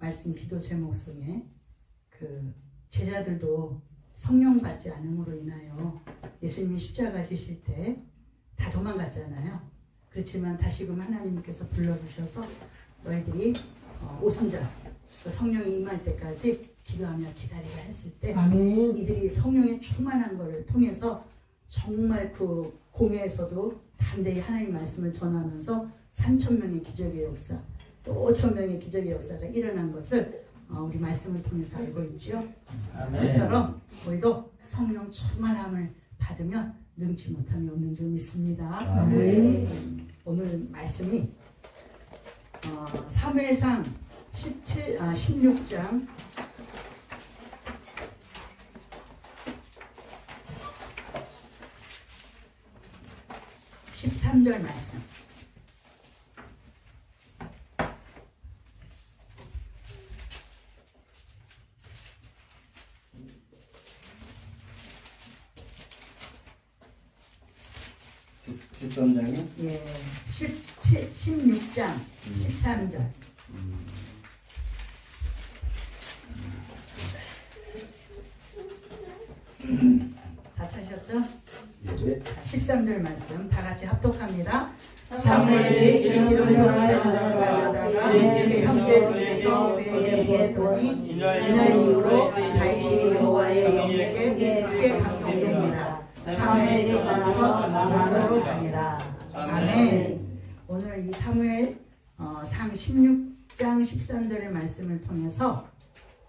말씀 기도 제목 속에 그 제자들도 성령 받지 않음으로 인하여 예수님이 십자가 지실 때 다 도망갔잖아요. 그렇지만 다시금 하나님께서 불러주셔서 너희들이 오순절 성령이 임할 때까지 기도하며 기다리라 했을 때 아멘. 이들이 성령의 충만한 것을 통해서 정말 그 공회에서도 담대히 하나님 말씀을 전하면서 3,000명의 기적의 역사 또 5,000명의 기적의 역사가 일어난 것을 우리 말씀을 통해서 알고 있지요. 그처럼 우리도 성령 충만함을 받으면 능치 못함이 없는 줄 믿습니다. 아멘. 오늘 말씀이 사무엘상 16장 13절 말씀. 예, 16장 13절. 다 찾으셨죠? 네. 13절 말씀 다 같이 합독합니다. 사무엘이 기름을 가져다가 형제들에서 그에게 보니 이날 이후로 다윗이 여호와의 영에게 크게 감동됩니다. 사무엘이 가서 라마로 가니라. 아멘. 오늘 이 사무엘 상 16장 13절의 말씀을 통해서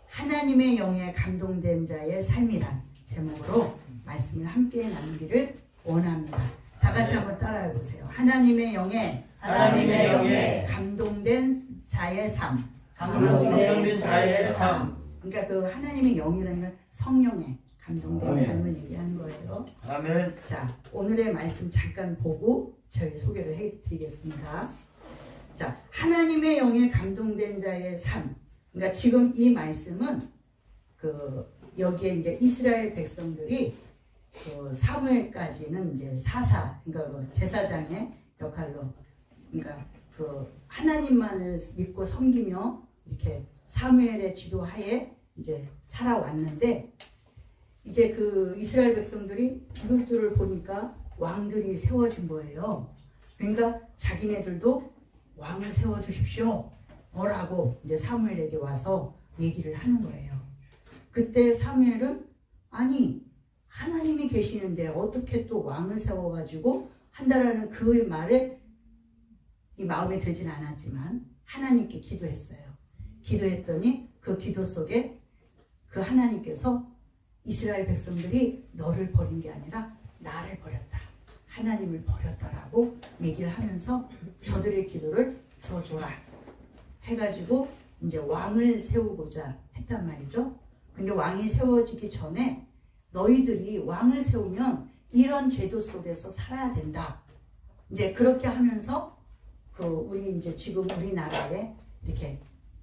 하나님의 영에 감동된 자의 삶이란 제목으로 말씀을 함께 나누기를 원합니다. 다 같이 한번 따라해 보세요. 하나님의 영에 감동된 자의 삶. 감동된 자의 삶. 그러니까 그 하나님의 영이라는 건 성령에 감동된 삶을 얘기하는 거예요. 아멘. 자, 오늘의 말씀 잠깐 보고 저희 소개를 해드리겠습니다. 자, 하나님의 영에 감동된 자의 삶. 그러니까 지금 이 말씀은 여기에 이제 이스라엘 백성들이 사무엘까지는 이제 사사, 그러니까 제사장의 역할로, 그러니까 하나님만을 믿고 섬기며 이렇게 사무엘의 지도하에 이제 살아왔는데, 이제 이스라엘 백성들이 이것들을 보니까 왕들이 세워진 거예요. 그러니까 자기네들도 왕을 세워주십시오. 라고 이제 사무엘에게 와서 얘기를 하는 거예요. 그때 사무엘은 아니 하나님이 계시는데 어떻게 또 왕을 세워가지고 한다라는 그 말에 이 마음에 들진 않았지만 하나님께 기도했어요. 기도했더니 그 기도 속에 그 하나님께서 이스라엘 백성들이 너를 버린 게 아니라 나를 버렸다. 하나님을 버렸다라고 얘기를 하면서 저들의 기도를 들어줘라 해가지고 이제 왕을 세우고자 했단 말이죠. 근데 왕이 세워지기 전에 너희들이 왕을 세우면 이런 제도 속에서 살아야 된다. 이제 그렇게 하면서 우리 이제 지금 우리나라에 이렇게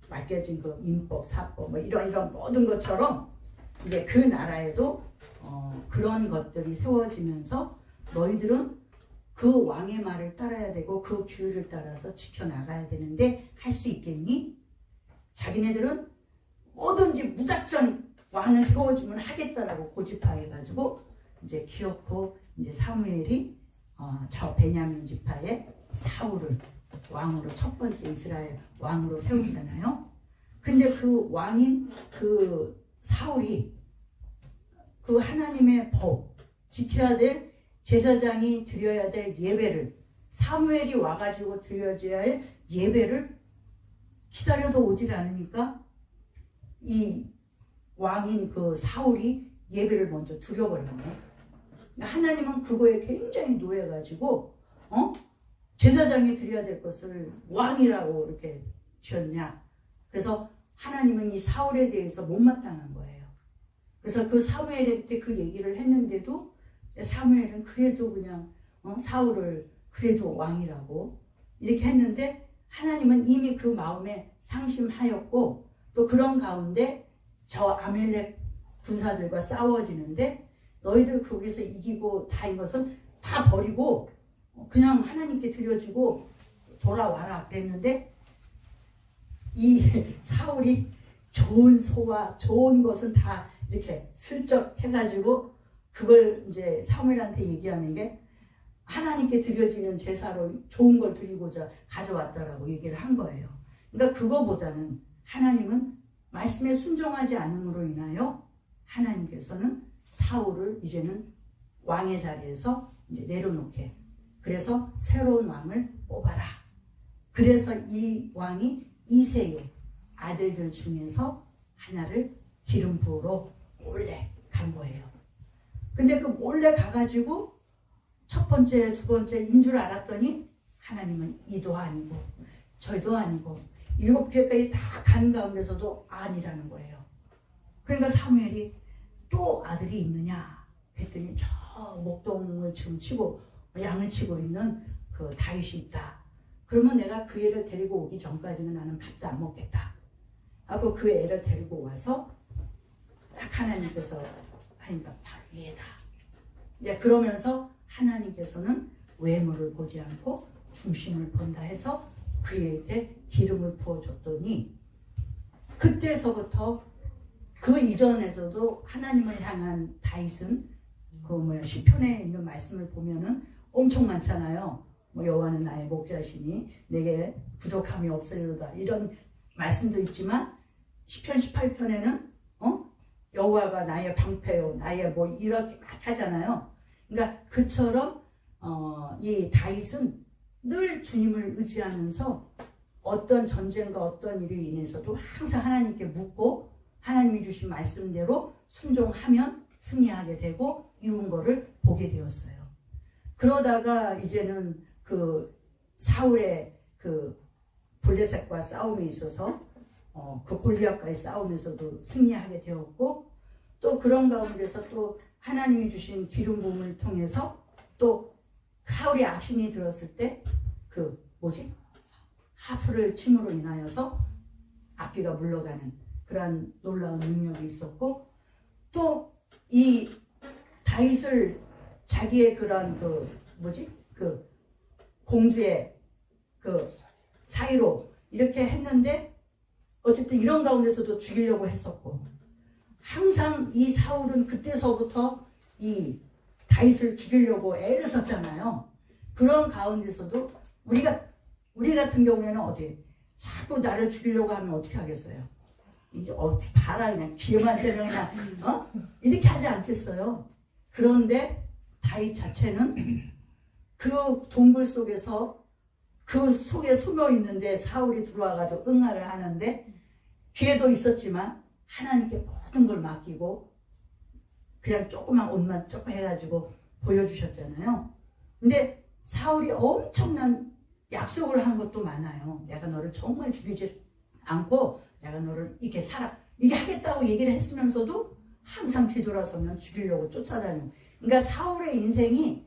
맡겨진 인법, 사법 뭐 이런 모든 것처럼 이제 그 나라에도 그런 것들이 세워지면서 너희들은 그 왕의 말을 따라야 되고 그 규율을 따라서 지켜나가야 되는데 할 수 있겠니? 자기네들은 뭐든지 무작정 왕을 세워주면 하겠다라고 고집하여가지고 이제 기어코 이제 사무엘이 저 베냐민 지파의 사울을 왕으로 첫 번째 이스라엘 왕으로 세우잖아요. 근데 그 왕인 사울이 그 하나님의 법 지켜야 될 제사장이 드려야 될 예배를 사무엘이 와가지고 드려야 할 예배를 기다려도 오질 않으니까 이 왕인 사울이 예배를 먼저 드려버린 거예요. 하나님은 그거에 굉장히 노해가지고 제사장이 드려야 될 것을 왕이라고 이렇게 지었냐. 그래서 하나님은 이 사울에 대해서 못마땅한 거예요. 그래서 그 사무엘한테 그 얘기를 했는데도 사무엘은 그래도 그냥 사울을 그래도 왕이라고 이렇게 했는데 하나님은 이미 그 마음에 상심하였고 또 그런 가운데 저 아멜렉 군사들과 싸워지는데 너희들 거기서 이기고 다인 것은 다 버리고 그냥 하나님께 드려주고 돌아와라 그랬는데 이 사울이 좋은 소와 좋은 것은 다 이렇게 슬쩍 해가지고 그걸 이제 사무엘한테 얘기하는 게 하나님께 드려지는 제사로 좋은 걸 드리고자 가져왔다라고 얘기를 한 거예요. 그러니까 그거보다는 하나님은 말씀에 순종하지 않음으로 인하여 하나님께서는 사울을 이제는 왕의 자리에서 이제 내려놓게. 그래서 새로운 왕을 뽑아라. 그래서 이 왕이 이새의 아들들 중에서 하나를 기름 부으러 몰래 간 거예요. 근데 그 몰래 가가지고 첫 번째, 두 번째인 줄 알았더니 하나님은 이도 아니고 저도 아니고 7개까지 다 간 가운데서도 아니라는 거예요. 그러니까 사무엘이 또 아들이 있느냐 했더니 저 목동을 지금 치고 양을 치고 있는 그 다윗이 있다. 그러면 내가 그 애를 데리고 오기 전까지는 나는 밥도 안 먹겠다 하고 그 애를 데리고 와서 딱 하나님께서 하니까 바로 얘다. 이제 그러면서 하나님께서는 외모를 보지 않고 중심을 본다 해서 그에게 기름을 부어줬더니 그때서부터 그 이전에서도 하나님을 향한 다윗은 그 시편에 있는 말씀을 보면은 엄청 많잖아요. 뭐 여호와는 나의 목자시니 내게 부족함이 없으리로다 이런 말씀도 있지만 시편 18편에는 여호와가 나의 방패요 나의 뭐 이렇게 막 하잖아요. 그러니까 그처럼 이 다윗은 늘 주님을 의지하면서 어떤 전쟁과 어떤 일로 인해서도 항상 하나님께 묻고 하나님이 주신 말씀대로 순종하면 승리하게 되고 이룬 거를 보게 되었어요. 그러다가 이제는 그 사울의 그 블레셋과 싸움에 있어서 그 골리앗과의 싸움에서도 승리하게 되었고 또 그런 가운데서 또 하나님이 주신 기름 부음을 통해서 또 사울이 악신이 들었을 때 그 하프를 침으로 인하여서 악귀가 물러가는 그러한 놀라운 능력이 있었고 또 이 다윗을 자기의 그런 그 공주의 그 사이로 이렇게 했는데 어쨌든 이런 가운데서도 죽이려고 했었고 항상 이 사울은 그때서부터 이 다윗을 죽이려고 애를 썼잖아요. 그런 가운데서도 우리 같은 경우에는 어디 자꾸 나를 죽이려고 하면 어떻게 하겠어요? 이제 어떻게 봐라 그냥 기회만 되면 그냥 이렇게 하지 않겠어요. 그런데 다윗 자체는 그 동굴 속에서 그 속에 숨어 있는데 사울이 들어와가지고 응아를 하는데 기회도 있었지만 하나님께 모든 걸 맡기고 그냥 조그만 옷만 조금 해가지고 보여주셨잖아요. 근데 사울이 엄청난 약속을 한 것도 많아요. 내가 너를 정말 죽이지 않고 내가 너를 이렇게 이게 하겠다고 얘기를 했으면서도 항상 뒤돌아서면 죽이려고 쫓아다니고 그러니까 사울의 인생이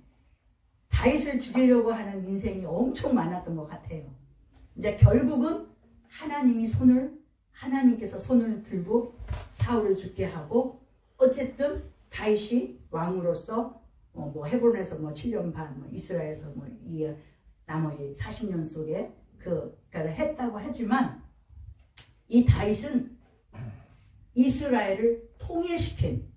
다윗을 죽이려고 하는 인생이 엄청 많았던 것 같아요. 이제 결국은 하나님께서 손을 들고 사울을 죽게 하고 어쨌든 다윗이 왕으로서 헤브론에서 7년 반, 이스라엘에서 이 나머지 40년 속에 그를 했다고 하지만 이 다윗은 이스라엘을 통일시킨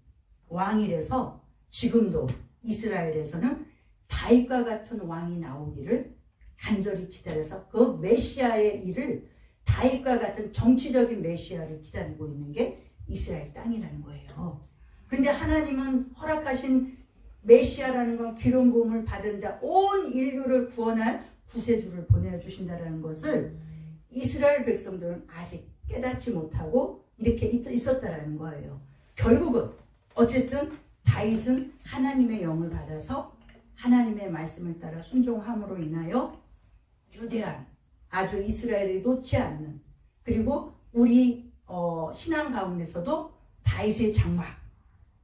왕이라서 지금도 이스라엘에서는 다윗과 같은 왕이 나오기를 간절히 기다려서 그 메시아의 일을 다윗과 같은 정치적인 메시아를 기다리고 있는 게 이스라엘 땅이라는 거예요. 근데 하나님은 허락하신 메시아라는 건 기름 부음을 받은 자 온 인류를 구원할 구세주를 보내주신다는 것을 이스라엘 백성들은 아직 깨닫지 못하고 이렇게 있었다라는 거예요. 결국은 어쨌든 다윗은 하나님의 영을 받아서 하나님의 말씀을 따라 순종함으로 인하여 유대한 아주 이스라엘이 놓지 않는 그리고 우리 신앙 가운데서도 다윗의 장막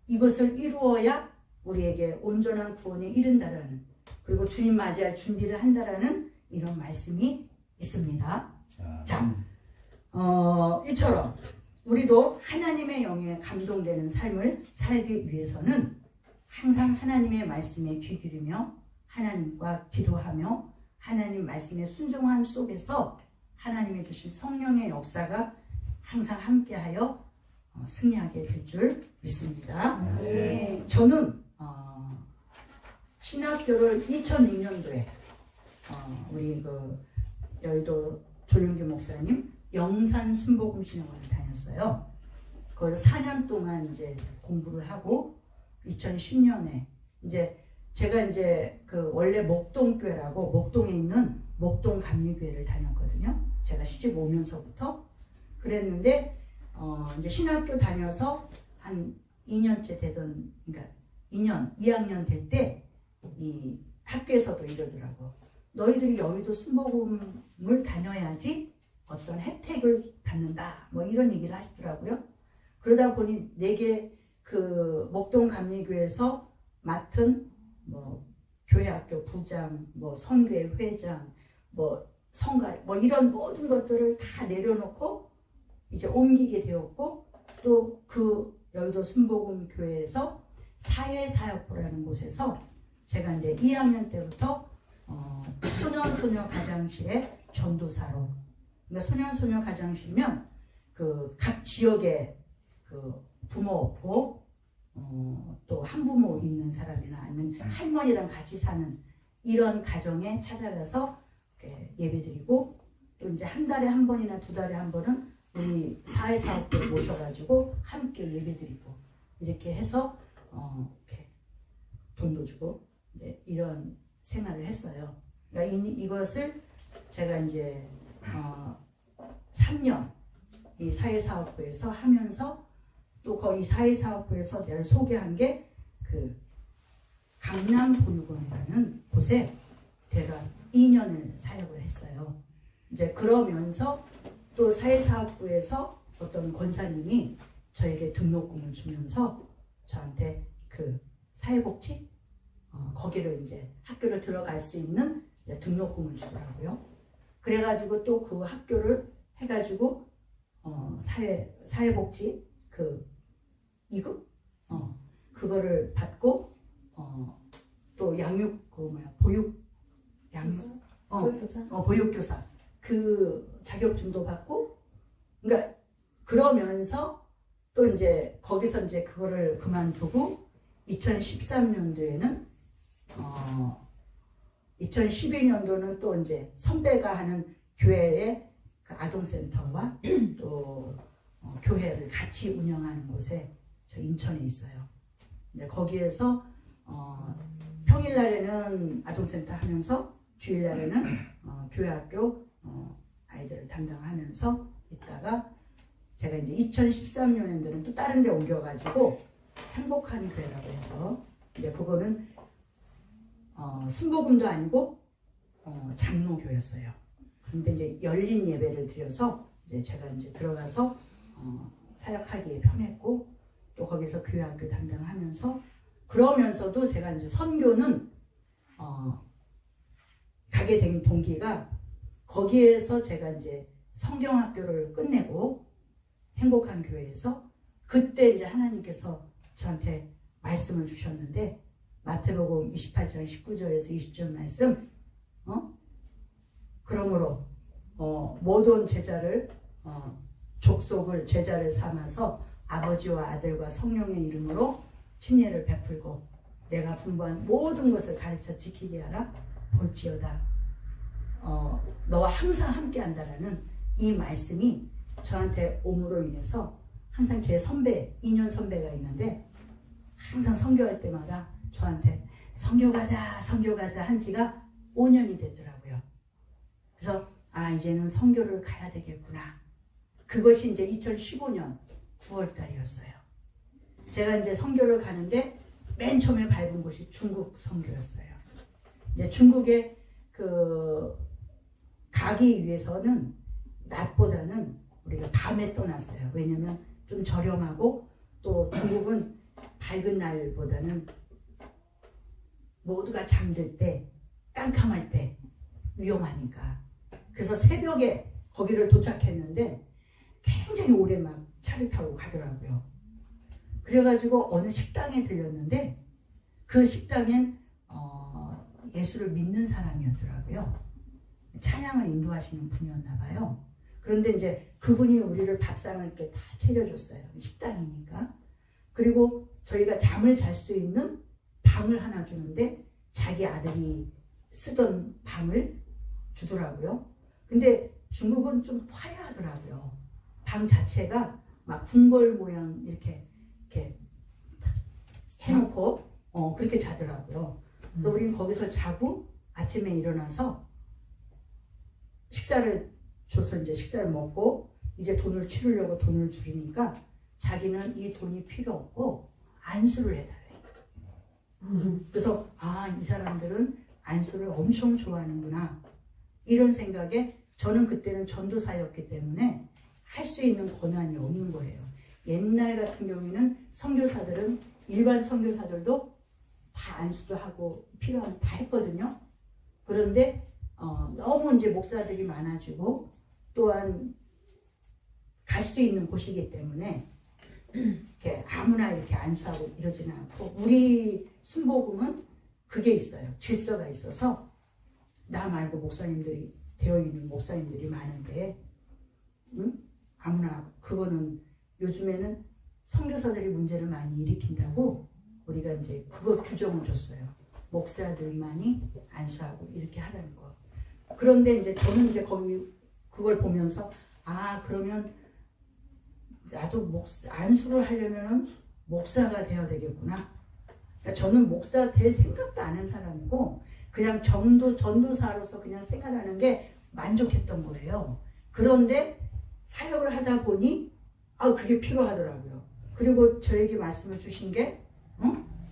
이것을 이루어야 우리에게 온전한 구원에 이른다라는 그리고 주님 맞이할 준비를 한다라는 이런 말씀이 있습니다. 자, 이처럼 우리도 하나님의 영에 감동되는 삶을 살기 위해서는 항상 하나님의 말씀에 귀 기르며 하나님과 기도하며 하나님 말씀에 순종함 속에서 하나님이 주신 성령의 역사가 항상 함께하여 승리하게 될 줄 믿습니다. 네. 저는 신학교를 2006년도에 우리 그 여의도 조용규 목사님 영산 순복음 신학원을 다녔어요. 거기서 4년 동안 이제 공부를 하고 2010년에 이제 제가 이제 그 원래 목동교회라고 목동에 있는 목동 감리교회를 다녔거든요. 제가 시집 오면서부터 그랬는데 이제 신학교 다녀서 한 2년째 되던 그러니까 2학년 될 때 이 학교에서도 이러더라고. 너희들이 여의도 순복음을 다녀야지 어떤 혜택을 받는다. 뭐 이런 얘기를 하시더라고요. 그러다 보니 내게 그 목동 감리교회에서 맡은 뭐 교회학교 부장, 뭐 선교회 회장, 뭐 성가, 뭐 이런 모든 것들을 다 내려놓고 이제 옮기게 되었고 또 그 여의도 순복음 교회에서 사회사역부라는 곳에서 제가 이제 2학년 때부터 소년소녀 가장실의 전도사로 그러니까 소년소녀 가장실이면 그 각 지역에 그 부모 없고 또 한부모 있는 사람이나 아니면 할머니랑 같이 사는 이런 가정에 찾아가서 예배드리고 또 이제 한 달에 한 번이나 두 달에 한 번은 우리 사회사업들 모셔가지고 함께 예배드리고 이렇게 해서 이렇게 돈도 주고 이제 이런 생활을 했어요. 그러니까 이것을 제가 이제 3년 이 사회사업부에서 하면서 또 거기 사회사업부에서 내가 소개한 게 그 강남보육원이라는 곳에 제가 2년을 사역을 했어요. 이제 그러면서 또 사회사업부에서 어떤 권사님이 저에게 등록금을 주면서 저한테 그 사회복지 거기를 이제 학교를 들어갈 수 있는 등록금을 주더라고요. 그래가지고 또 그 학교를 해가지고 사회복지 그 이급 그거를 받고 또 양육 그 뭐야 보육 양육 보육교사 그 자격증도 받고 그러니까 그러면서 또 이제 거기서 이제 그거를 그만두고 2013년도에는 2012년도는 또 이제 선배가 하는 교회의 그 아동센터와 또 교회를 같이 운영하는 곳에 저 인천에 있어요. 이제 거기에서 평일날에는 아동센터 하면서 주일날에는 교회학교 아이들을 담당하면서 있다가 제가 이제 2013년에는 또 다른 데 옮겨가지고 행복한 교회라고 해서 이제 그거는 순복음도 아니고 장로교였어요. 근데 이제 열린 예배를 드려서 이제 제가 이제 들어가서 사역하기에 편했고 또 거기서 교회학교 담당하면서 그러면서도 제가 이제 선교는 가게 된 동기가 거기에서 제가 이제 성경학교를 끝내고 행복한 교회에서 그때 이제 하나님께서 저한테 말씀을 주셨는데 마태복음 28장 19절에서 20절 말씀 그러므로 모든 제자를 족속을 제자를 삼아서 아버지와 아들과 성령의 이름으로 침례를 베풀고 내가 분부한 모든 것을 가르쳐 지키게 하라 볼지어다 너와 항상 함께 한다라는 이 말씀이 저한테 옴으로 인해서 항상 제 선배 2년 선배가 있는데 항상 선교할 때마다 저한테 선교 가자 한 지가 5년이 됐더라고요. 그래서 이제는 선교를 가야 되겠구나. 그것이 이제 2015년 9월 달이었어요. 제가 이제 선교를 가는데 맨 처음에 밟은 곳이 중국 선교였어요. 이제 중국에 가기 위해서는 낮보다는 우리가 밤에 떠났어요. 왜냐면 좀 저렴하고 또 중국은 밝은 날보다는 모두가 잠들 때 깜깜할 때 위험하니까 그래서 새벽에 거기를 도착했는데 굉장히 오래 막 차를 타고 가더라고요. 그래가지고 어느 식당에 들렸는데 그 식당엔 예수를 믿는 사람이었더라고요. 찬양을 인도하시는 분이었나 봐요. 그런데 이제 그분이 우리를 밥상을 이렇게 다 차려줬어요. 식당이니까. 그리고 저희가 잠을 잘 수 있는 방을 하나 주는데 자기 아들이 쓰던 방을 주더라고요. 근데 중국은 좀 화려하더라고요. 방 자체가 막 궁궐 모양 이렇게 해놓고 그렇게 자더라고요. 그래서 우리는 거기서 자고 아침에 일어나서 식사를 줘서 이제 식사를 먹고 이제 돈을 치르려고 돈을 줄이니까 자기는 이 돈이 필요 없고 안수를 해달래. 그래서 이 사람들은 안수를 엄청 좋아하는구나 이런 생각에 저는 그때는 전도사였기 때문에 할 수 있는 권한이 없는 거예요. 옛날 같은 경우에는 선교사들은 일반 선교사들도 다 안수도 하고 필요한 다 했거든요. 그런데 너무 이제 목사들이 많아지고 또한 갈 수 있는 곳이기 때문에 이렇게 아무나 이렇게 안수하고 이러지는 않고 우리 순복음은 그게 있어요. 질서가 있어서 나 말고 목사님들이 되어 있는 목사님들이 많은데 아무나 그거는 요즘에는 선교사들이 문제를 많이 일으킨다고 우리가 이제 그거 규정을 줬어요. 목사들만이 안수하고 이렇게 하라는 거. 그런데 이제 저는 이제 거기 그걸 보면서 그러면 나도 안수를 하려면 목사가 되어야 되겠구나. 그러니까 저는 목사 될 생각도 안 한 사람이고 그냥 전도사로서 그냥 생활하는 게 만족했던 거예요. 그런데 사역을 하다 보니 그게 필요하더라고요. 그리고 저에게 말씀을 주신 게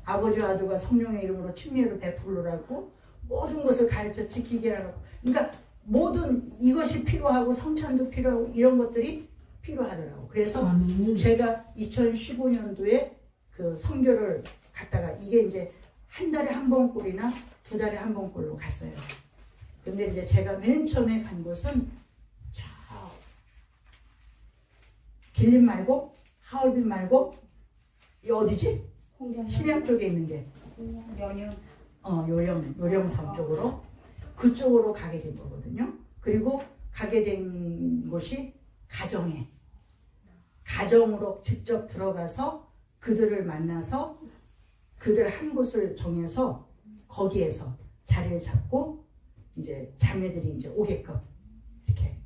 아버지와 아들과 성령의 이름으로 친밀을 베풀으라고 모든 것을 가르쳐 지키게 하라고. 그러니까 모든 이것이 필요하고 성찬도 필요하고 이런 것들이 필요하더라고. 그래서 제가 2015년도에 그 선교를 갔다가 이게 이제 한 달에 한 번꼴이나 두 달에 한 번꼴로 갔어요. 근데 이제 제가 맨 처음에 간 곳은 저 길림 말고 하얼빈 말고 이 어디지? 심양 쪽에 있는 게 요령성 쪽으로 그쪽으로 가게 된 거거든요. 그리고 가게 된 곳이 가정으로 직접 들어가서 그들을 만나서 그들 한 곳을 정해서 거기에서 자리를 잡고 이제 자매들이 이제 오게끔 이렇게.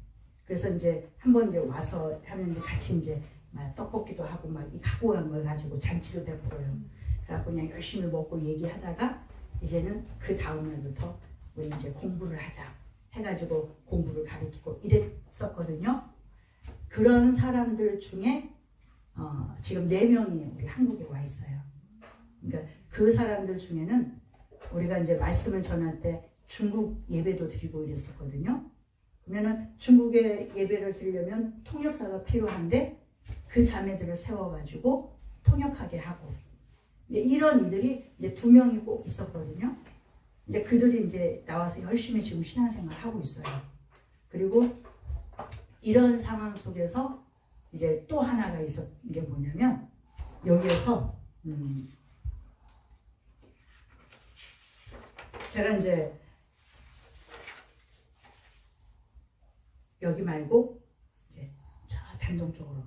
그래서 이제 한번 이제 와서 하면 이제 같이 이제 막 떡볶이도 하고 막 이 갖고 간 걸 가지고 잔치를 베풀어요. 그래갖고 그냥 열심히 먹고 얘기하다가 이제는 그 다음 날부터 우리 이제 공부를 하자 해가지고 공부를 가르치고 이랬었거든요. 그런 사람들 중에 지금 4명이 우리 한국에 와 있어요. 그러니까 그 사람들 중에는 우리가 이제 말씀을 전할 때 중국 예배도 드리고 이랬었거든요. 그러면은 중국에 예배를 드리려면 통역사가 필요한데 그 자매들을 세워가지고 통역하게 하고 이제 이런 이들이 이제 2명이 꼭 있었거든요. 이제 그들이 이제 나와서 열심히 지금 신앙생활 하고 있어요. 그리고 이런 상황 속에서 이제 또 하나가 있었던 게 뭐냐면 여기에서 제가 이제 여기 말고 이제 저 단동 쪽으로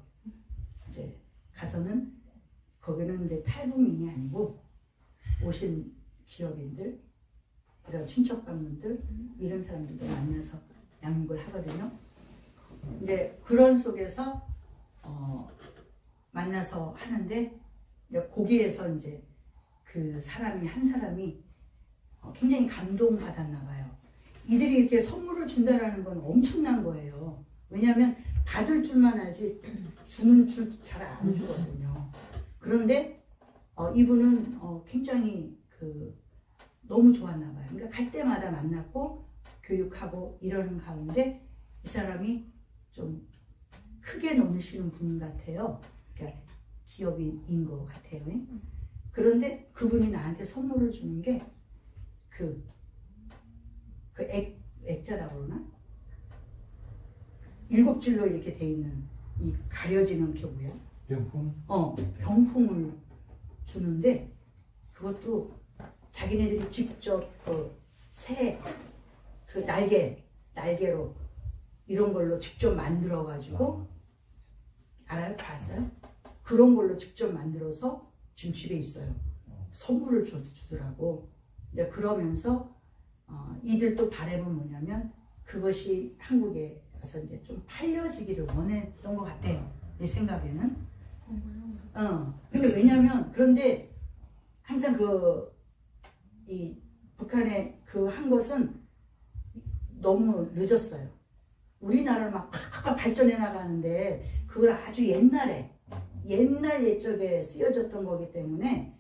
이제 가서는 거기는 이제 탈북민이 아니고 오신 기업인들 이런 친척 방문들 이런 사람들도 만나서 양육을 하거든요. 이제 그런 속에서 만나서 하는데 이제 거기에서 이제 그 사람이 한 사람이 굉장히 감동받았나 봐요. 이들이 이렇게 선물을 준다라는 건 엄청난 거예요. 왜냐하면 받을 줄만 알지 주는 줄 잘 안 주거든요. 그런데 이분은 굉장히 너무 좋았나 봐요. 그러니까 갈 때마다 만났고 교육하고 이러는 가운데 이 사람이 좀 크게 노시는 분 같아요. 그러니까 기업인인 것 같아요. 그런데 그분이 나한테 선물을 주는 게 액자라고 그러나? 7줄로 이렇게 돼 있는 이 가려지는 게 뭐야? 병풍? 병풍을 주는데 그것도 자기네들이 직접 새 날개 날개로 이런 걸로 직접 만들어 가지고 알아요? 봤어요? 그런 걸로 직접 만들어서 지금 집에 있어요. 선물을 주더라고. 이제 그러면서 이들 또 바람은 뭐냐면 그것이 한국에 와서 이제 좀 팔려지기를 원했던 것 같아요. 내 생각에는. 근데 왜냐면 그런데 항상 이 북한에 그 한 것은 너무 늦었어요. 우리나라를 막 팍팍 발전해 나가는데 그걸 아주 옛날 옛적에 쓰여졌던 거기 때문에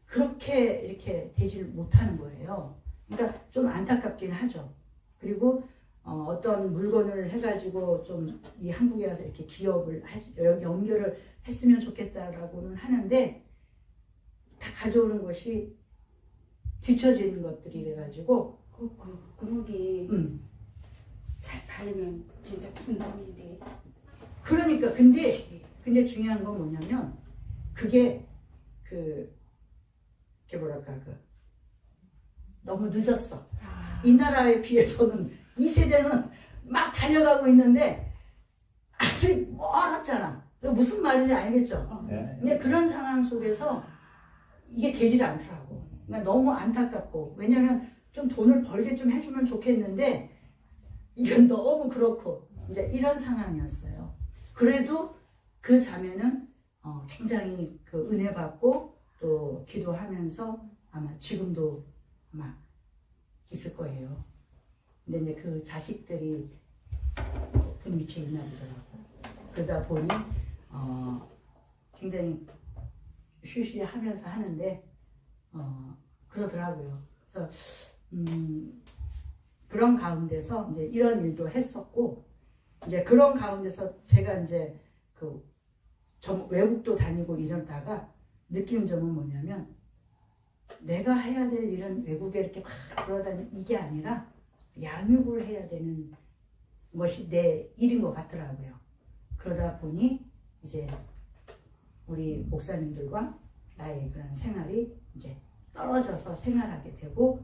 그렇게 이렇게 되질 못하는 거예요. 그러니까 좀 안타깝긴 하죠. 그리고 어떤 물건을 해가지고 좀 이 한국에 와서 이렇게 기업을 연결을 했으면 좋겠다라고는 하는데 다 가져오는 것이 뒤처지는 것들이 돼가지고 그 구멍이 잘 바르면 진짜 분담인데. 그러니까 근데 중요한 건 뭐냐면 그게 너무 늦었어. 이 나라에 비해서는 이 세대는 막 달려가고 있는데 아직 멀었잖아. 무슨 말인지 알겠죠? 근데 그런 상황 속에서 이게 되질 않더라고. 그러니까 너무 안타깝고 왜냐면 좀 돈을 벌게 좀 해주면 좋겠는데 이건 너무 그렇고 이제 이런 상황이었어요. 그래도 그 자매는 굉장히 그 은혜 받고 또 기도하면서 아마 지금도 아마 있을 거예요. 근데 이제 그 자식들이 높은 위치에 있나 보더라고. 그러다 보니 굉장히 쉬쉬하면서 하는데 그러더라고요. 그래서 그런 가운데서 이제 이런 일도 했었고 이제 그런 가운데서 제가 이제 외국도 다니고 이러다가 느낀 점은 뭐냐면 내가 해야 될 일은 외국에 이렇게 막 돌아다니는 이게 아니라 양육을 해야 되는 것이 내 일인 것 같더라고요. 그러다 보니 이제 우리 목사님들과 나의 그런 생활이 이제 떨어져서 생활하게 되고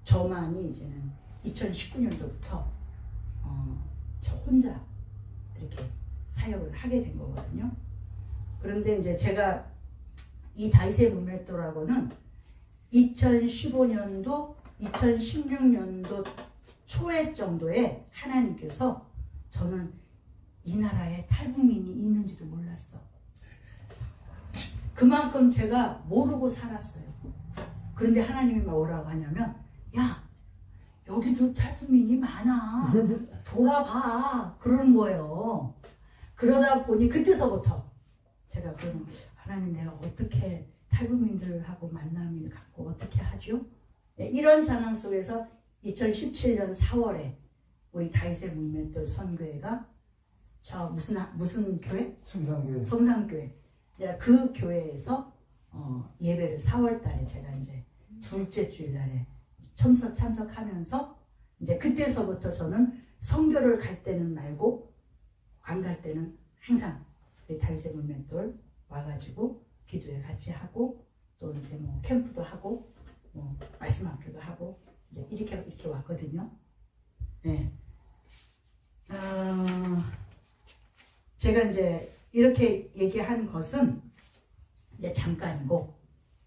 저만이 이제는 2019년도부터 저 혼자 이렇게 사역을 하게 된 거거든요. 그런데 이제 제가 이 다윗의 문맷도라고는 2015년도, 2016년도 초에 정도에 하나님께서 저는 이 나라에 탈북민이 있는지도 몰랐어. 그만큼 제가 모르고 살았어요. 그런데 하나님이 뭐라고 하냐면 야 여기도 탈북민이 많아. 돌아봐. 그러는 거예요. 그러다 보니 그때서부터 제가 그러면 하나님 내가 어떻게 탈북민들하고 만남을 갖고 어떻게 하죠? 네, 이런 상황 속에서 2017년 4월에 우리 다윗의 문맷돌 선교회가 저 무슨 교회? 성산교회. 그 교회에서 예배를 4월 달에 제가 이제 둘째 주일날에 참석하면서 이제 그때서부터 저는 선교를 갈 때는 말고 안 갈 때는 항상 우리 다윗의 문맷돌 와가지고 기도회 같이 하고 또 이제 뭐 캠프도 하고 뭐 말씀 학교도 하고 이제 이렇게 왔거든요. 네. 제가 이제 이렇게 얘기한 것은 이제 잠깐이고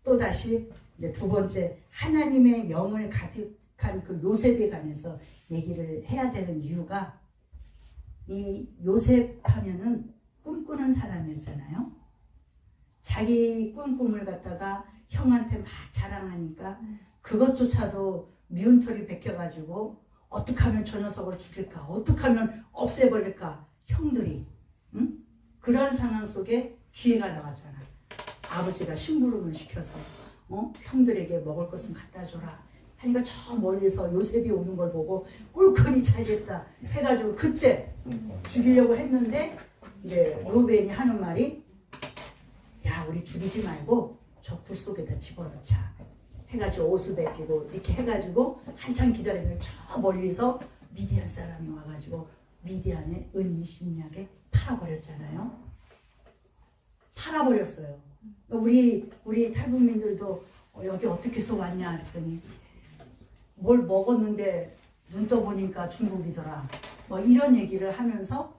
또 다시 이제 두 번째 하나님의 영을 가득한 그 요셉에 관해서 얘기를 해야 되는 이유가 이 요셉 하면은 꿈꾸는 사람이었잖아요. 자기 꿈을 갖다가 형한테 막 자랑하니까 그것조차도 미운 털이 베껴가지고 어떻게 하면 저 녀석을 죽일까, 어떻게 하면 없애버릴까 형들이 그런 상황 속에 기회가 나왔잖아. 아버지가 심부름을 시켜서 형들에게 먹을 것은 갖다 줘라 하니까 저 멀리서 요셉이 오는 걸 보고 옳거니 잘됐다 해가지고 그때 죽이려고 했는데 이제 루벤이 하는 말이 야 우리 죽이지 말고 저 굴 속에다 집어넣자 해가지고 옷을 벗기고 이렇게 해가지고 한참 기다리는데 저 멀리서 미디안 사람이 와가지고 미디안의 은 20냥에 팔아버렸잖아요. 팔아버렸어요. 우리 탈북민들도 여기 어떻게 해서 왔냐 했더니 뭘 먹었는데 눈 떠보니까 중국이더라. 뭐 이런 얘기를 하면서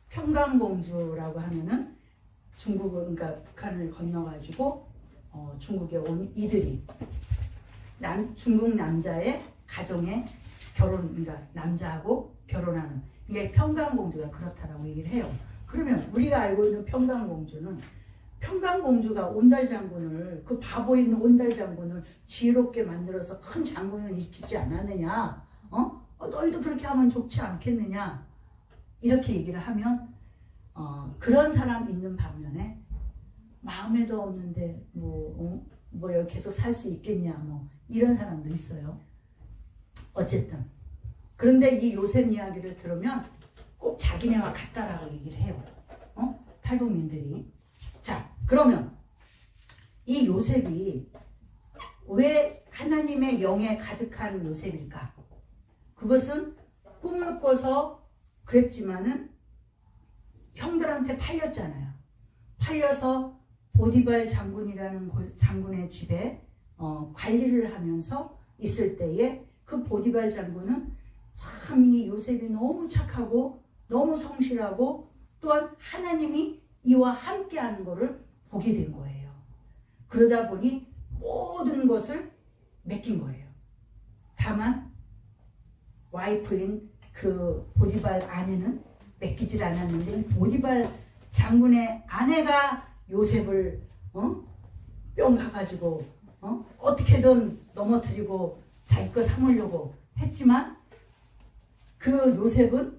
평강공주라고 하면은 중국을 그러니까 북한을 건너가지고 중국에 온 이들이 중국 남자의 가정에 그러니까 남자하고 결혼하는 이게 평강공주가 그렇다라고 얘기를 해요. 그러면 우리가 알고 있는 평강공주가 온달장군을 그 바보 있는 온달장군을 지혜롭게 만들어서 큰 장군을 일으키지 않았느냐? 너희도 그렇게 하면 좋지 않겠느냐? 이렇게 얘기를 하면 그런 사람 있는 반면에 마음에도 없는데 뭐 여기 계속 살 수 있겠냐 뭐 이런 사람도 있어요. 어쨌든 그런데 이 요셉 이야기를 들으면 꼭 자기네와 같다라고 얘기를 해요. 탈북민들이. 자, 그러면 이 요셉이 왜 하나님의 영에 가득한 요셉일까? 그것은 꿈을 꿔서 그랬지만은 형들한테 팔렸잖아요. 팔려서 보디발 장군이라는 장군의 집에 관리를 하면서 있을 때에 그 보디발 장군은 참 이 요셉이 너무 착하고 너무 성실하고 또한 하나님이 이와 함께하는 것을 보게 된 거예요. 그러다 보니 모든 것을 맡긴 거예요. 다만 와이프인 그 보디발 아내는 맡기질 않았는데 이 보디발 장군의 아내가 요셉을 뿅 가가지고 어떻게든 넘어뜨리고 자기 거 삼으려고 했지만 그 요셉은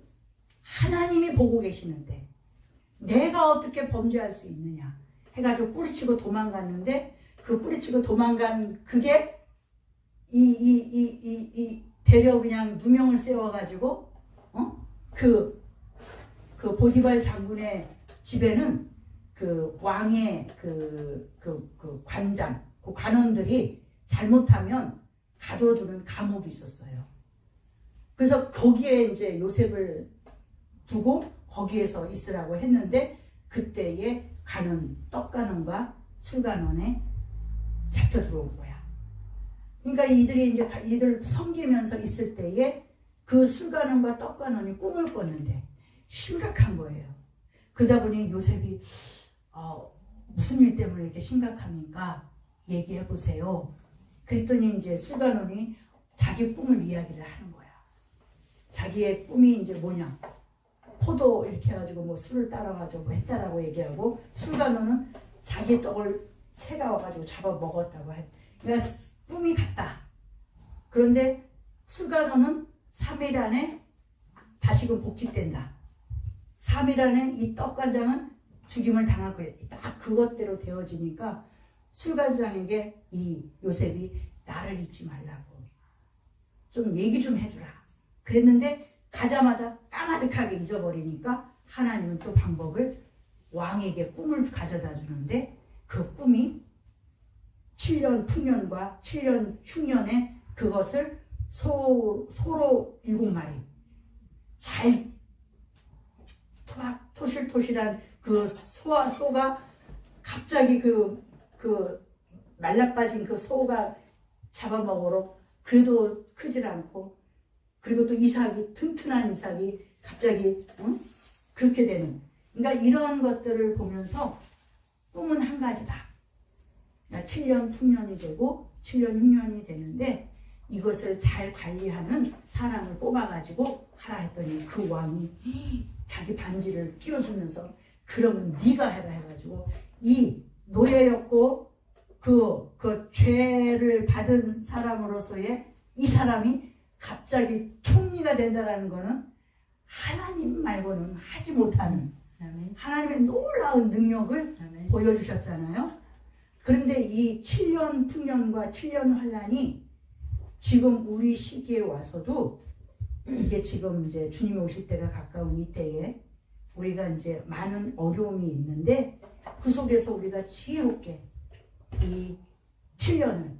하나님이 보고 계시는데 내가 어떻게 범죄할 수 있느냐 해가지고 뿌리치고 도망갔는데 그 뿌리치고 도망간 그게 대려 그냥 누명을 세워가지고 그 보디발 장군의 집에는 그 왕의 그 관장 그 관원들이 잘못하면 가둬두는 감옥이 있었어요. 그래서 거기에 이제 요셉을 두고 거기에서 있으라고 했는데 그때에 떡간원과 술간원에 잡혀 들어온 거야. 그러니까 이들이 이제 이들 섬기면서 있을 때에 그 술간원과 떡간원이 꿈을 꿨는데 심각한 거예요. 그러다 보니 요셉이 무슨 일 때문에 이렇게 심각합니까? 얘기해 보세요. 그랬더니 이제 술간원이 자기 꿈을 이야기를 하는 거야. 자기의 꿈이 이제 뭐냐? 포도 이렇게 해가지고 뭐 술을 따라가지고 했다라고 얘기하고 술간원은 자기 떡을 새가 와가지고 잡아 먹었다고 해. 그러니까 꿈이 같다. 그런데 술간원은 3일 안에 다시금 복직된다. 3일 안에 이 떡간장은 죽임을 당할 거예요. 딱 그것대로 되어지니까 술간장에게 이 요셉이 나를 잊지 말라고 좀 얘기 좀 해주라. 그랬는데 가자마자 까마득하게 잊어버리니까 하나님은 또 방법을 왕에게 꿈을 가져다 주는데 그 꿈이 7년 풍년과 7년 흉년에 그것을 소로 7마리 잘 토실토실한 그 소가 갑자기 그 말라빠진 그 소가 잡아먹으러 그래도 크질 않고 그리고 또 튼튼한 이삭이 갑자기 그렇게 되는 그러니까 이런 것들을 보면서 꿈은 한 가지다. 7년 풍년이 되고 7년 흉년이 되는데 이것을 잘 관리하는 사람을 뽑아가지고 하라 했더니 그 왕이 자기 반지를 끼워주면서 그러면 네가 해라 해가지고 이 노예였고 그 죄를 받은 사람으로서의 이 사람이 갑자기 총리가 된다라는 거는 하나님 말고는 하지 못하는 하나님의 놀라운 능력을 보여주셨잖아요. 그런데 이 7년 풍년과 7년 환란이 지금 우리 시기에 와서도 이게 지금 이제 주님이 오실 때가 가까운 이때에 우리가 이제 많은 어려움이 있는데 그 속에서 우리가 지혜롭게 이 7년을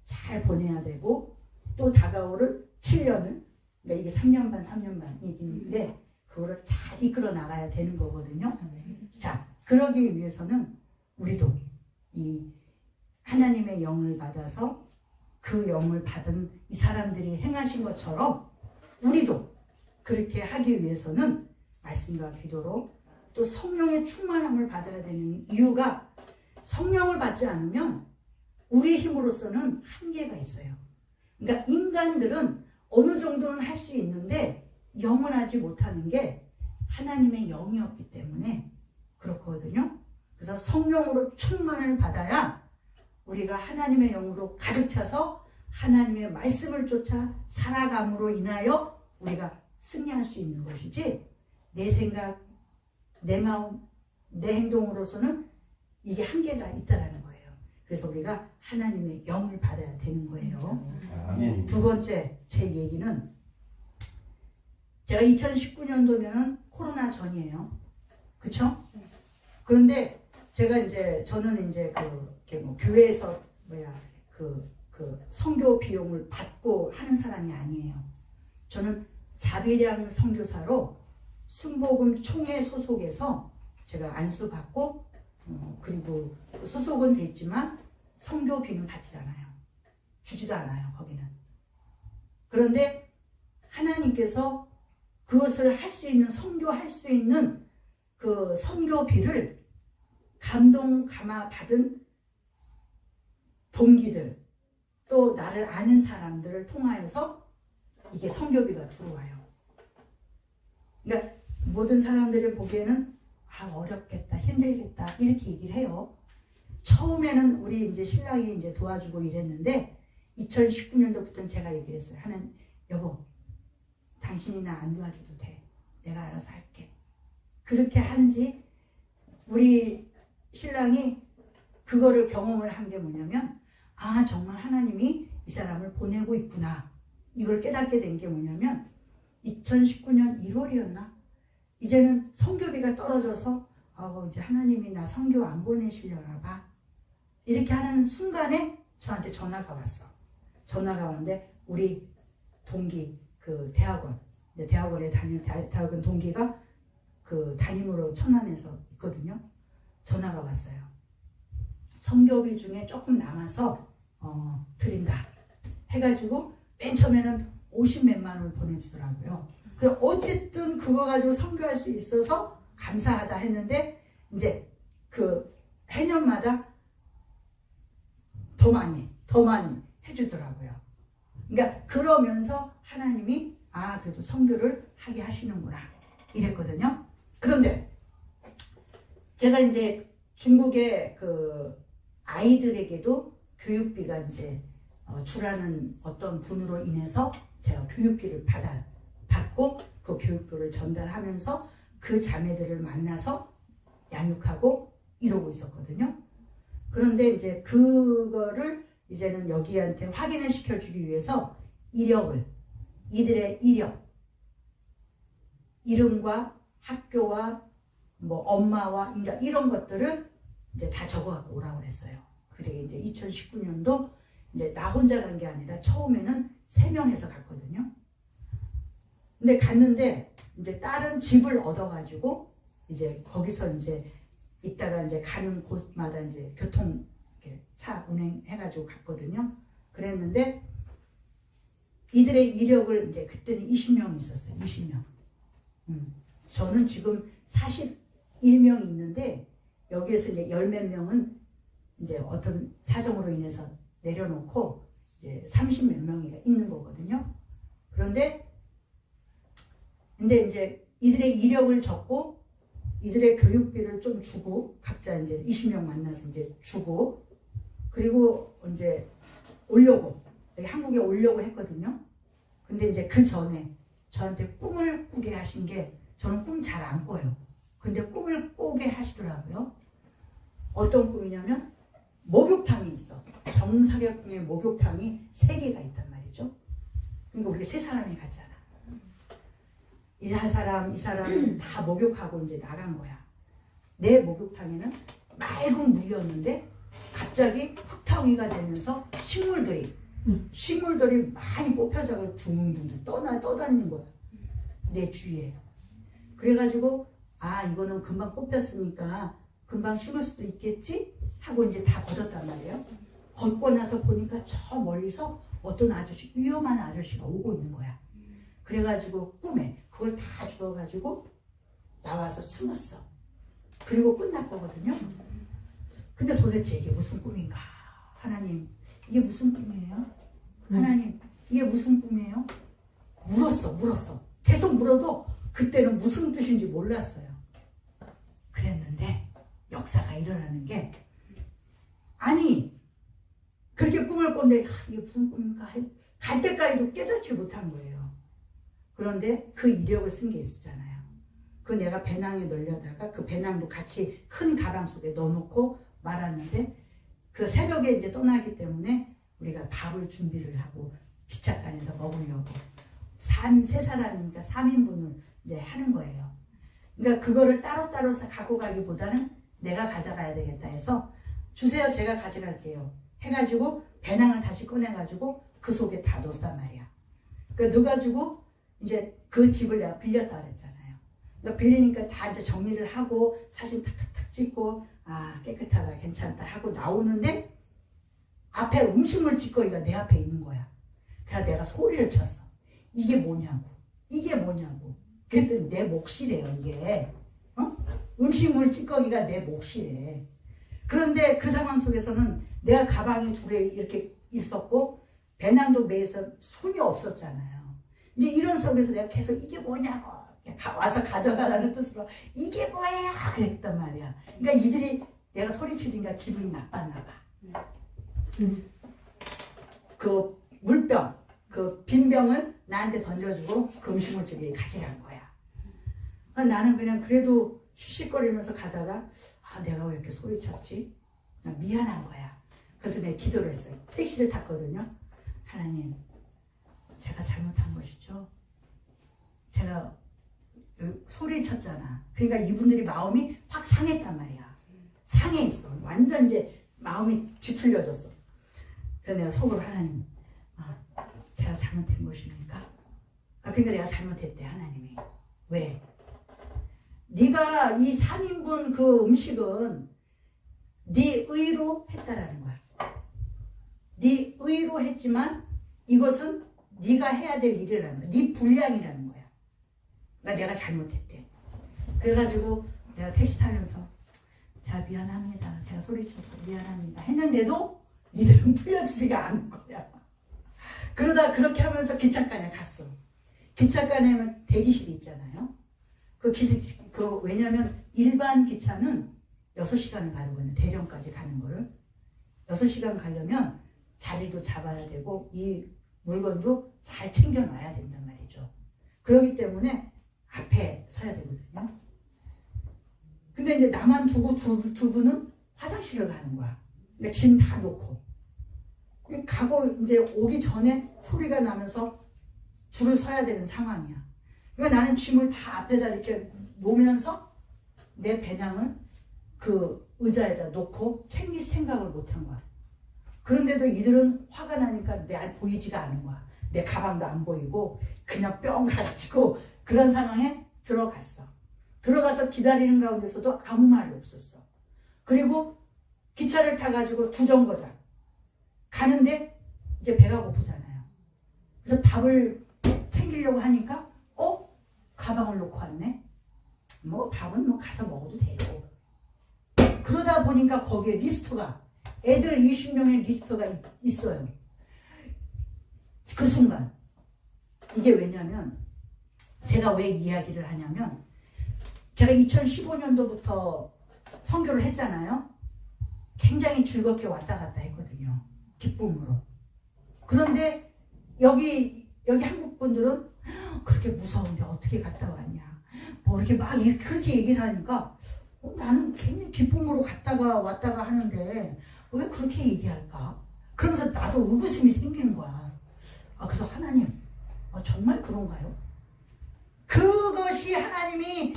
잘 보내야 되고 또 다가올 7년을 그러니까 이게 3년 반 얘기인데 그거를 잘 이끌어 나가야 되는 거거든요. 자, 그러기 위해서는 우리도 이 하나님의 영을 받아서 그 영을 받은 이 사람들이 행하신 것처럼 우리도 그렇게 하기 위해서는 말씀과 기도로 또 성령의 충만함을 받아야 되는 이유가 성령을 받지 않으면 우리 힘으로서는 한계가 있어요. 그러니까 인간들은 어느 정도는 할 수 있는데 영원하지 못하는 게 하나님의 영이 없기 때문에 그렇거든요. 그래서 성령으로 충만을 받아야 우리가 하나님의 영으로 가득 차서 하나님의 말씀을 쫓아 살아감으로 인하여 우리가 승리할 수 있는 것이지 내 생각, 내 마음, 내 행동으로서는 이게 한계가 있다라는 거예요. 그래서 우리가 하나님의 영을 받아야 되는 거예요. 아멘. 두 번째 제 얘기는 제가 2019년도면은 코로나 전이에요. 그쵸? 그런데 제가 이제 저는 이제 교회에서 선교 비용을 받고 하는 사람이 아니에요. 저는 자비량 선교사로 순복음 총회 소속에서 제가 안수 받고 그리고 소속은 됐지만 선교비는 받지 않아요. 주지도 않아요. 거기는. 그런데 하나님께서 그것을 할 수 있는 선교할 수 있는 그 선교비를 감동 감화 받은 동기들 또 나를 아는 사람들을 통하여서 이게 선교비가 들어와요. 그러니까 모든 사람들이 보기에는 어렵겠다, 힘들겠다 이렇게 얘기를 해요. 처음에는 우리 이제 신랑이 이제 도와주고 이랬는데 2019년도부터는 제가 얘기를 했어요. 여보, 당신이 나 안 도와줘도 돼. 내가 알아서 할게. 그렇게 한지 우리 신랑이 그거를 경험을 한 게 뭐냐면 정말 하나님이 이 사람을 보내고 있구나. 이걸 깨닫게 된 게 뭐냐면 2019년 1월이었나? 이제는 선교비가 떨어져서 이제 하나님이 나 선교 안 보내시려나 봐. 이렇게 하는 순간에 저한테 전화가 왔어. 전화가 왔는데 우리 동기 대학원에 다니는 대학원 동기가 그 담임으로 천안에서 있거든요. 전화가 왔어요. 선교비 중에 조금 남아서 드린다 해가지고 맨 처음에는 50몇만 원을 보내주더라고요. 그래서 어쨌든 그거 가지고 선교할 수 있어서 감사하다 했는데 이제 그 해년마다 더 많이 해주더라고요. 그러니까 그러면서 하나님이 그래도 선교를 하게 하시는구나 이랬거든요. 그런데 제가 이제 중국의 그 아이들에게도 교육비가 이제 주라는 어떤 분으로 인해서 제가 교육비를 받고 그 교육비를 전달하면서 그 자매들을 만나서 양육하고 이러고 있었거든요. 그런데 이제 그거를 이제는 여기한테 확인을 시켜주기 위해서 이들의 이름과 학교와 뭐 엄마와 그러니까 이런 것들을 이제 다 적어갖고 오라고 그랬어요. 그게 이제 2019년도 이제 나 혼자 간 게 아니라 처음에는 3명에서 갔거든요. 근데 갔는데 이제 다른 집을 얻어가지고 이제 거기서 이제 있다가 이제 가는 곳마다 이제 교통 차 운행해가지고 갔거든요. 그랬는데 이들의 이력을 이제 그때는 20명 있었어요. 20명. 저는 지금 41명 있는데 여기에서 이제 10몇 명은 이제 어떤 사정으로 인해서 내려놓고 이제 30몇 명이 있는 거거든요. 근데 이제 이들의 이력을 적고 이들의 교육비를 좀 주고 각자 이제 20명 만나서 이제 주고 그리고 이제 오려고 여기 한국에 오려고 했거든요. 근데 이제 그 전에 저한테 꿈을 꾸게 하신 게 저는 꿈 잘 안 꿔요. 근데 꿈을 꾸게 하시더라고요. 어떤 꿈이냐면 목욕탕이 있어. 정사각형의 목욕탕이 3개가 있단 말이죠. 그러니까 우리 3사람이 갔잖아. 이 사람은 다 목욕하고 이제 나간 거야. 내 목욕탕에는 맑은 물이었는데 갑자기 흙탕이가 되면서 식물들이 많이 뽑혀져서 둥둥둥 떠다니는 거야. 내 주위에. 그래가지고 이거는 금방 뽑혔으니까 금방 심을 수도 있겠지? 하고 이제 다 걷었단 말이에요. 걷고 나서 보니까 저 멀리서 어떤 위험한 아저씨가 오고 있는 거야. 그래가지고 꿈에 그걸 다 주워가지고 나와서 숨었어. 그리고 끝날 거거든요. 근데 도대체 이게 무슨 꿈인가? 하나님, 이게 무슨 꿈이에요? 하나님, 이게 무슨 꿈이에요? 물었어. 계속 물어도 그때는 무슨 뜻인지 몰랐어요. 그랬는데 역사가 일어나는 게, 아니 그렇게 꿈을 꿨는데 이게 무슨 꿈인가 갈 때까지도 깨닫지 못한 거예요. 그런데 그 이력을 쓴 게 있었잖아요. 그 내가 배낭에 넣으려다가 그 배낭도 같이 큰 가방 속에 넣어놓고 말았는데, 그 새벽에 이제 떠나기 때문에 우리가 밥을 준비를 하고 기차간에서 먹으려고 세 사람이니까 3인분을 이제 하는 거예요. 그러니까 그거를 따로따로 갖고 가기보다는 내가 가져가야 되겠다 해서 주세요, 제가 가져갈게요 해가지고 배낭을 다시 꺼내가지고 그 속에 다 넣었단 말이야. 그러니까 넣어가지고 이제 그 집을 내가 빌렸다 그랬잖아요. 그러니까 빌리니까 다 이제 정리를 하고 사진 탁탁탁 찍고 아 깨끗하다 괜찮다 하고 나오는데 앞에 음식물 찌꺼기가 내 앞에 있는 거야. 그래서 내가 소리를 쳤어. 이게 뭐냐고. 그랬더니 내 몫이래요 이게. 음식물 찌꺼기가 내 몫이래. 그런데 그 상황 속에서는 내가 가방이 둘에 이렇게 있었고 배낭도 매에서 손이 없었잖아요. 근데 이런 속에서 내가 계속 이게 뭐냐고 와서 가져가라는 뜻으로 이게 뭐예요 그랬단 말이야. 그러니까 이들이 내가 소리치니까 기분이 나빴나 봐. 그 물병, 그 빈 병을 나한테 던져주고 그 음식물 쪽에 가져간 거야. 나는 그냥 그래도 씩씩거리면서 가다가 아 내가 왜 이렇게 소리쳤지? 미안한 거야. 그래서 내가 기도를 했어요. 택시를 탔거든요. 하나님, 제가 잘못한 것이죠. 제가 소리쳤잖아. 그러니까 이분들이 마음이 확 상했단 말이야. 상해 있어. 완전 이제 마음이 뒤틀려졌어. 그래서 내가 속으로 하나님, 제가 잘못한 것입니까? 그러니까 내가 잘못했대 하나님이. 왜? 네가 이 3인분 그 음식은 네 의로 했다라는 거야. 네 의로 했지만 이것은 네가 해야 될 일이라는 거야. 네 분량이라는 거야. 그러니까 내가 잘못했대. 그래가지고 내가 택시 타면서 제가 미안합니다. 제가 소리쳐서 미안합니다. 했는데도 니들은 풀려주지가 않은 거야. 그러다 그렇게 하면서 기차간에 갔어. 기차간에 대기실이 있잖아요. 왜냐면 일반 기차는 6시간을 가거든요. 대령까지 가는 거를. 6시간 가려면 자리도 잡아야 되고 이 물건도 잘 챙겨놔야 된단 말이죠. 그렇기 때문에 앞에 서야 되거든요. 근데 이제 나만 두고 두 분은 화장실을 가는 거야. 그러니까 짐 다 놓고. 가고 이제 오기 전에 소리가 나면서 줄을 서야 되는 상황이야. 그러니까 나는 짐을 다 앞에다 이렇게 놓으면서 내 배낭을 그 의자에다 놓고 챙길 생각을 못 한 거야. 그런데도 이들은 화가 나니까 내 보이지가 않은 거야. 내 가방도 안 보이고 그냥 뿅 가가지고 그런 상황에 들어갔어. 들어가서 기다리는 가운데서도 아무 말이 없었어. 그리고 기차를 타가지고 두 정거장 가는데 이제 배가 고프잖아요. 그래서 밥을 챙기려고 하니까 가방을 놓고 왔네. 뭐 밥은 뭐 가서 먹어도 돼요. 그러다 보니까 거기에 리스트가 애들 20명의 리스트가 있어요. 그 순간 이게 왜냐면 제가 왜 이야기를 하냐면 제가 2015년도부터 선교를 했잖아요. 굉장히 즐겁게 왔다 갔다 했거든요. 기쁨으로. 그런데 여기 한국 분들은 그렇게 무서운데 어떻게 갔다 왔냐. 뭐 이렇게 막 그렇게 얘기를 하니까 나는 굉장히 기쁨으로 갔다가 왔다가 하는데 왜 그렇게 얘기할까? 그러면서 나도 의구심이 생기는 거야. 그래서 하나님, 정말 그런가요? 그것이 하나님이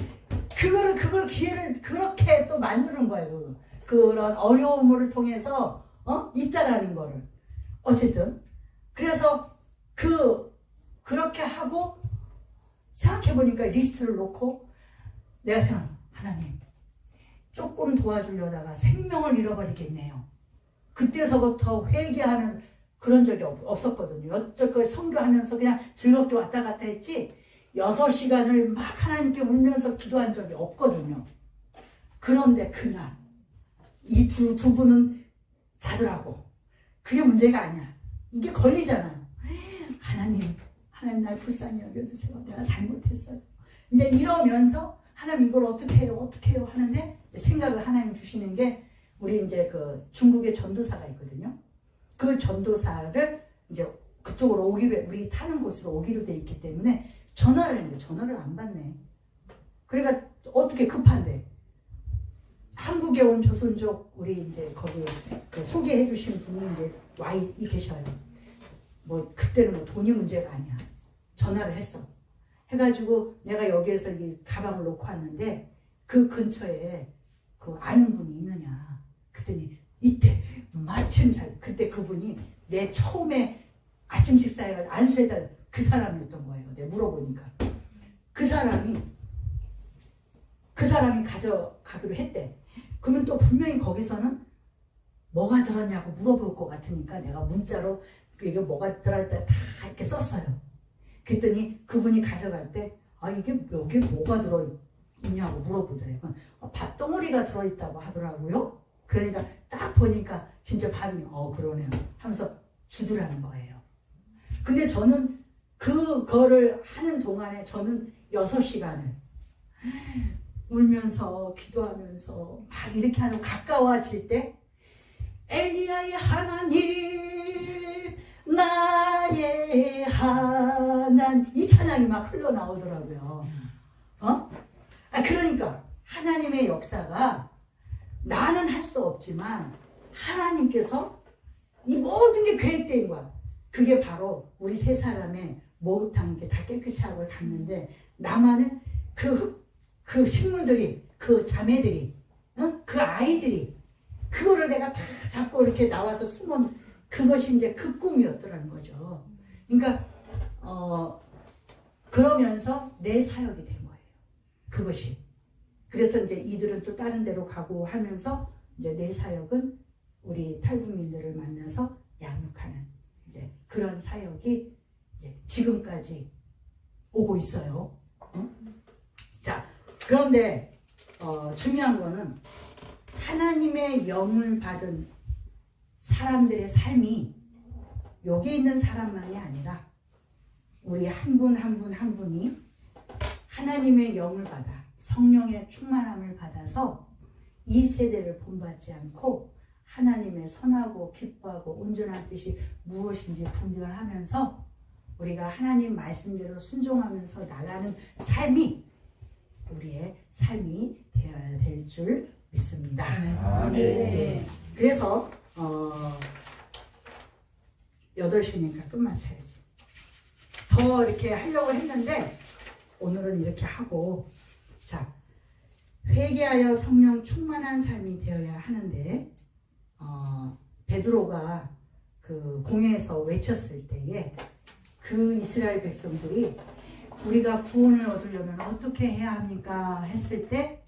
그걸 기회를 그렇게 또 만드는 거예요. 그런 어려움을 통해서 있다라는 거를. 어쨌든 그래서 그렇게 하고 생각해보니까 리스트를 놓고 내가 하나님 조금 도와주려다가 생명을 잃어버리겠네요. 그때서부터 회개하는 그런 적이 없었거든요. 여태껏 선교하면서 그냥 즐겁게 왔다 갔다 했지 6시간을 막 하나님께 울면서 기도한 적이 없거든요. 그런데 그날 이 두 분은 자더라고. 그게 문제가 아니야. 이게 걸리잖아요. 하나님 날 불쌍히 여겨주세요. 내가 잘못했어요. 근데 이러면서 하나님 이걸 어떻게 해요 하는데 생각을 하나님 주시는 게 우리 이제 그 중국의 전도사가 있거든요. 그 전도사를 이제 그쪽으로 오기로 우리 타는 곳으로 오기로 돼 있기 때문에 전화를 했는데 전화를 안 받네. 그러니까 어떻게 급한데 한국에 온 조선족 우리 이제 거기 그 소개해 주신 분이 이제 와 계셔요. 뭐 그때는 뭐 돈이 문제가 아니야. 전화를 했어. 해가지고 내가 여기에서 이 가방을 놓고 왔는데 그 근처에 그 아는 분이 있느냐. 그랬더니 이때 마침 그때 그분이 내 처음에 아침 식사에 안수해달 그 사람이었던 거예요. 내가 물어보니까 그 사람이 가져가기로 했대. 그러면 또 분명히 거기서는 뭐가 들었냐고 물어볼 것 같으니까 내가 문자로 이게 뭐가 들었다 다 이렇게 썼어요. 그랬더니 그분이 가져갈 때 이게 여기 뭐가 들어있냐고 물어보더래요. 밥덩어리가 들어있다고 하더라고요. 그러니까 딱 보니까 진짜 밥이 그러네요 하면서 주더라는 거예요. 근데 저는 그거를 하는 동안에 저는 6시간을 울면서 기도하면서 막 이렇게 하고 가까워질 때 엘리야의 하나님 나의 하나님 이 찬양이 막 흘러나오더라고요. 그러니까 하나님의 역사가 나는 할 수 없지만 하나님께서 이 모든 게 계획된 거야. 그게 바로 우리 세 사람의 목욕탕 이렇게 다 깨끗이 하고 갔는데 나만은 그 식물들이 그 자매들이 그 아이들이 그거를 내가 다 잡고 이렇게 나와서 숨은 그것이 이제 그 꿈이었더라는 거죠. 그러니까 그러면서 내 사역이 된 거예요. 그것이. 그래서 이제 이들은 또 다른 데로 가고 하면서 이제 내 사역은 우리 탈북민들을 만나서 양육하는 이제 그런 사역이 이제 지금까지 오고 있어요. 자, 그런데 중요한 거는 하나님의 영을 받은 사람들의 삶이 여기 있는 사람만이 아니라 우리 한 분 한 분 한 분이 하나님의 영을 받아 성령의 충만함을 받아서 이 세대를 본받지 않고 하나님의 선하고 기뻐하고 온전한 뜻이 무엇인지 분별하면서 우리가 하나님 말씀대로 순종하면서 나가는 삶이 우리의 삶이 되어야 될 줄 믿습니다. 아멘. 네. 그래서 8시니까 끝마쳐야지. 더 이렇게 하려고 했는데 오늘은 이렇게 하고 자 회개하여 성령 충만한 삶이 되어야 하는데 베드로가 그 공회에서 외쳤을 때에 그 이스라엘 백성들이 우리가 구원을 얻으려면 어떻게 해야 합니까? 했을 때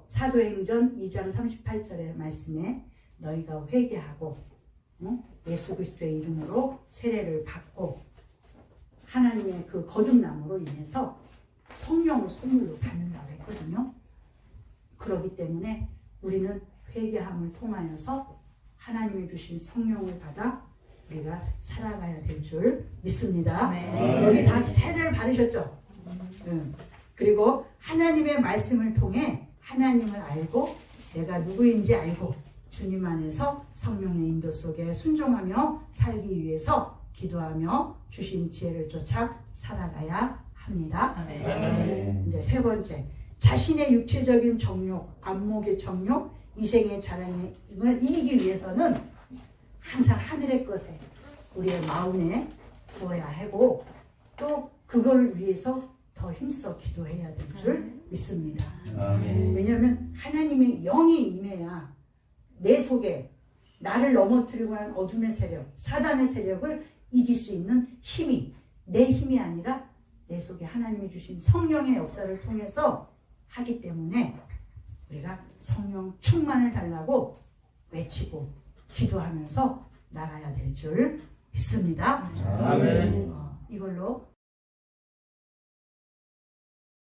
사도행전 2장 38절의 말씀에 너희가 회개하고 예수 그리스도의 이름으로 세례를 받고 하나님의 그 거듭남으로 인해서 성령을 선물로 받는다고 했거든요. 그렇기 때문에 우리는 회개함을 통하여서 하나님이 주신 성령을 받아 우리가 살아가야 될 줄 믿습니다. 네. 여기 다 세례를 받으셨죠? 그리고 하나님의 말씀을 통해 하나님을 알고 내가 누구인지 알고 주님 안에서 성령의 인도 속에 순종하며 살기 위해서 기도하며 주신 지혜를 쫓아 살아가야 합니다. 아멘. 이제 세 번째, 자신의 육체적인 정욕, 안목의 정욕, 이생의 자랑을 이기기 위해서는 항상 하늘의 것에 우리의 마음에 두어야 하고 또 그걸 위해서 더 힘써 기도해야 될 줄 믿습니다. 아멘. 왜냐하면 하나님의 영이 임해야 내 속에 나를 넘어뜨리고 하는 어둠의 세력, 사단의 세력을 이길 수 있는 힘이 내 힘이 아니라 내 속에 하나님이 주신 성령의 역사를 통해서 하기 때문에 우리가 성령 충만을 달라고 외치고 기도하면서 나가야 될 줄 믿습니다. 아멘. 이걸로